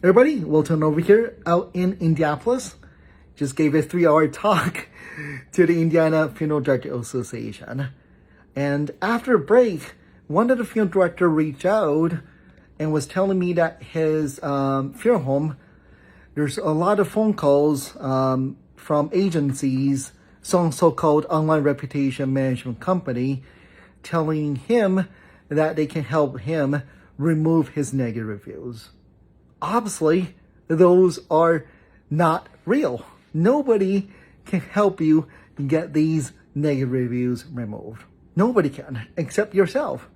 Everybody, Wilton over here out in Indianapolis. Just gave a 3-hour talk to the Indiana Funeral Director Association. And after a break, one of the funeral director reached out and was telling me that his funeral home, there's a lot of phone calls from agencies, some so-called online reputation management company, telling him that they can help him remove his negative reviews. Obviously, those are not real. Nobody can help you get these negative reviews removed. Nobody can, except yourself.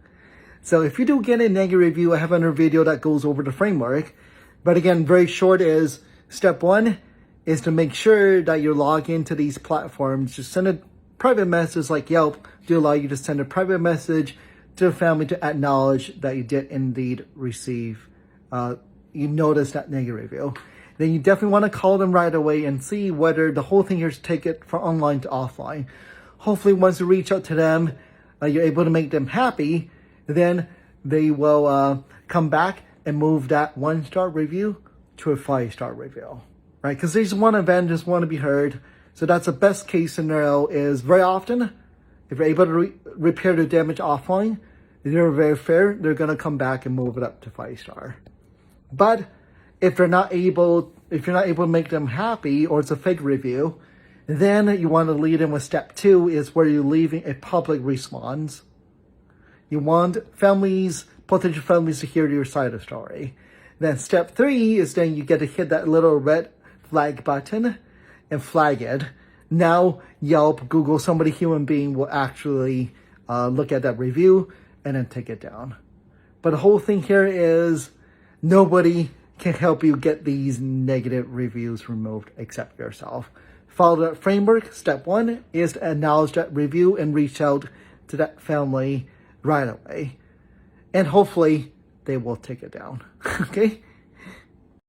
So if you do get a negative review, I have another video that goes over the framework. But again, very short is, step one is to make sure that you log into these platforms. Just send a private message like Yelp to allow you to send a private message to the family to acknowledge that you did indeed receive you notice that negative review. Then you definitely want to call them right away and see whether the whole thing here is take it from online to offline. Hopefully once you reach out to them, you're able to make them happy, then they will come back and move that 1-star review to a 5-star review, right? Because there's one event just want to be heard. So that's the best case scenario is very often, if you're able to repair the damage offline, they're very fair, they're going to come back and move it up to 5-star. But if you're not able to make them happy, or it's a fake review, then you want to lead in with step 2 is where you're leaving a public response. You want potential families to hear your side of the story. Then step 3 is then you get to hit that little red flag button and flag it. Now Yelp, Google, somebody human being will actually look at that review and then take it down. But the whole thing here is nobody can help you get these negative reviews removed except yourself. Follow that framework. Step 1 is to acknowledge that review and reach out to that family right away. And hopefully they will take it down. Okay?